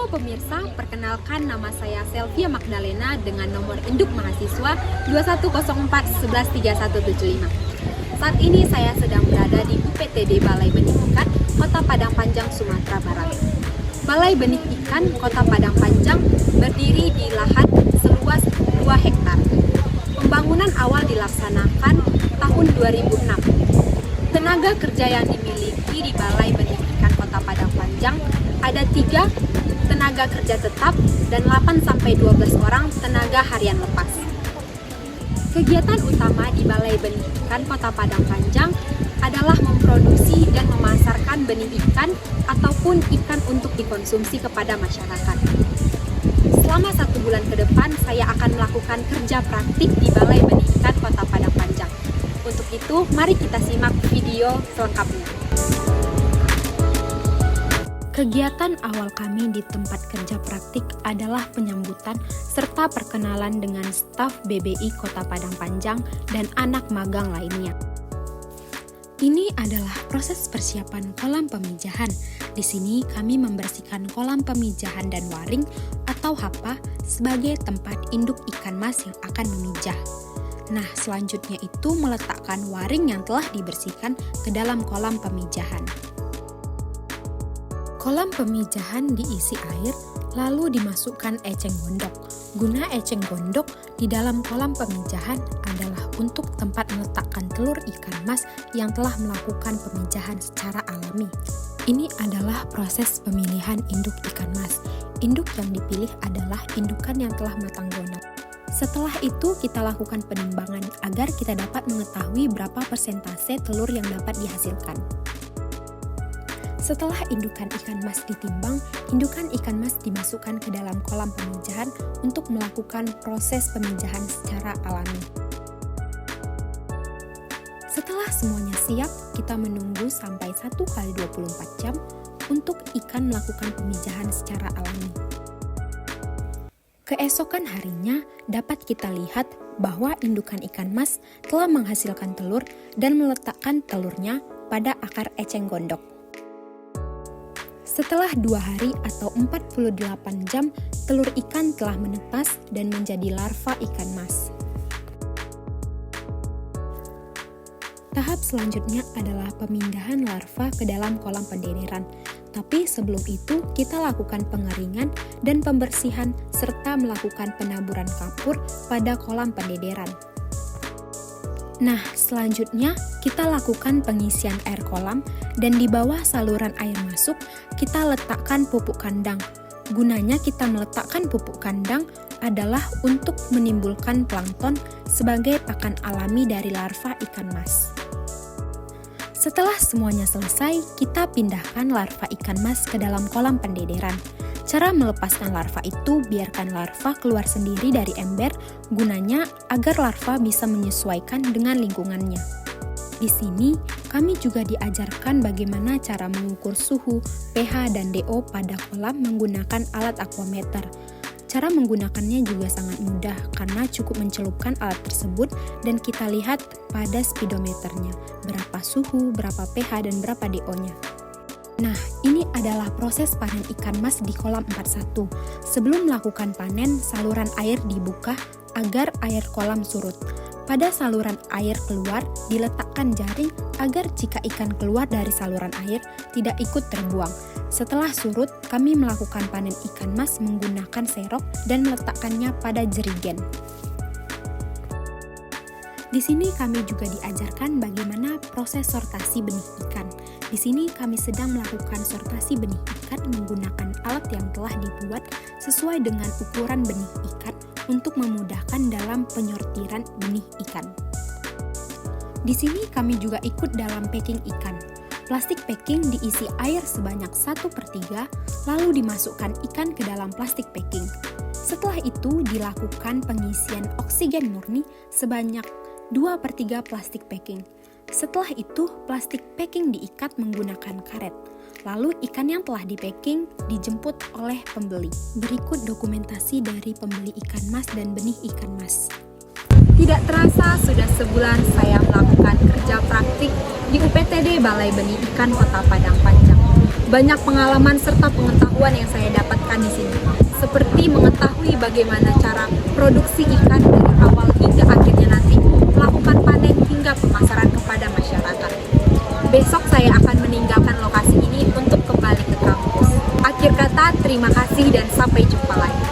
Halo pemirsa, perkenalkan nama saya Selvia Magdalena dengan nomor induk mahasiswa 2104113175. Saat ini saya sedang berada di UPTD Balai Benih Ikan, Kota Padang Panjang, Sumatera Barat. Balai Benih Ikan Kota Padang Panjang berdiri di lahan seluas 2 hektar. Pembangunan awal dilaksanakan tahun 2006. Tenaga kerja yang dimiliki di Balai Benih Ikan Kota Padang Panjang ada 3 tenaga kerja tetap dan 8-12 orang tenaga harian lepas. Kegiatan utama di Balai Benih Ikan Kota Padang Panjang adalah memproduksi dan memasarkan benih ikan ataupun ikan untuk dikonsumsi kepada masyarakat. Selama 1 bulan ke depan, saya akan melakukan kerja praktik di Balai Benih Ikan Kota Padang Panjang. Untuk itu, mari kita simak video selengkapnya. Kegiatan awal kami di tempat kerja praktik adalah penyambutan serta perkenalan dengan staf BBI Kota Padang Panjang dan anak magang lainnya. Ini adalah proses persiapan kolam pemijahan. Di sini kami membersihkan kolam pemijahan dan waring atau hapa sebagai tempat induk ikan mas yang akan memijah. Nah, selanjutnya itu meletakkan waring yang telah dibersihkan ke dalam kolam pemijahan. Kolam pemijahan diisi air, lalu dimasukkan eceng gondok. Guna eceng gondok di dalam kolam pemijahan adalah untuk tempat meletakkan telur ikan mas yang telah melakukan pemijahan secara alami. Ini adalah proses pemilihan induk ikan mas. Induk yang dipilih adalah indukan yang telah matang gondok. Setelah itu kita lakukan penimbangan agar kita dapat mengetahui berapa persentase telur yang dapat dihasilkan. Setelah indukan ikan mas ditimbang, indukan ikan mas dimasukkan ke dalam kolam pemijahan untuk melakukan proses pemijahan secara alami. Setelah semuanya siap, kita menunggu sampai 1 kali 24 jam untuk ikan melakukan pemijahan secara alami. Keesokan harinya dapat kita lihat bahwa indukan ikan mas telah menghasilkan telur dan meletakkan telurnya pada akar eceng gondok. Setelah 2 hari atau 48 jam, telur ikan telah menetas dan menjadi larva ikan mas. Tahap selanjutnya adalah pemindahan larva ke dalam kolam pendederan. Tapi sebelum itu, kita lakukan pengeringan dan pembersihan serta melakukan penaburan kapur pada kolam pendederan. Nah, selanjutnya kita lakukan pengisian air kolam dan di bawah saluran air masuk kita letakkan pupuk kandang. Gunanya kita meletakkan pupuk kandang adalah untuk menimbulkan plankton sebagai pakan alami dari larva ikan mas. Setelah semuanya selesai, kita pindahkan larva ikan mas ke dalam kolam pendederan. Cara melepaskan larva itu, biarkan larva keluar sendiri dari ember, gunanya agar larva bisa menyesuaikan dengan lingkungannya. Di sini, kami juga diajarkan bagaimana cara mengukur suhu, pH, dan DO pada kolam menggunakan alat aquameter. Cara menggunakannya juga sangat mudah karena cukup mencelupkan alat tersebut dan kita lihat pada speedometernya, berapa suhu, berapa pH, dan berapa DO-nya. Nah, ini adalah proses panen ikan mas di kolam 41. Sebelum melakukan panen, saluran air dibuka agar air kolam surut. Pada saluran air keluar, diletakkan jaring agar jika ikan keluar dari saluran air, tidak ikut terbuang. Setelah surut, kami melakukan panen ikan mas menggunakan serok dan meletakkannya pada jerigen. Di sini kami juga diajarkan bagaimana proses sortasi benih ikan. Di sini kami sedang melakukan sortasi benih ikan menggunakan alat yang telah dibuat sesuai dengan ukuran benih ikan untuk memudahkan dalam penyortiran benih ikan. Di sini kami juga ikut dalam packing ikan. Plastik packing diisi air sebanyak 1/3, lalu dimasukkan ikan ke dalam plastik packing. Setelah itu dilakukan pengisian oksigen murni sebanyak 2/3 plastik packing. Setelah itu, plastik packing diikat menggunakan karet. Lalu ikan yang telah di-packing dijemput oleh pembeli. Berikut dokumentasi dari pembeli ikan mas dan benih ikan mas. Tidak terasa sudah sebulan saya melakukan kerja praktik di UPTD Balai Benih Ikan Kota Padang Panjang. Banyak pengalaman serta pengetahuan yang saya dapatkan di sini, seperti mengetahui bagaimana cara produksi ikan dari awal hingga akhirnya nanti melakukan panen hingga pemasaran kepada masyarakat. Besok saya akan meninggalkan lokasi ini untuk kembali ke kampus. Akhir kata, terima kasih dan sampai jumpa lagi.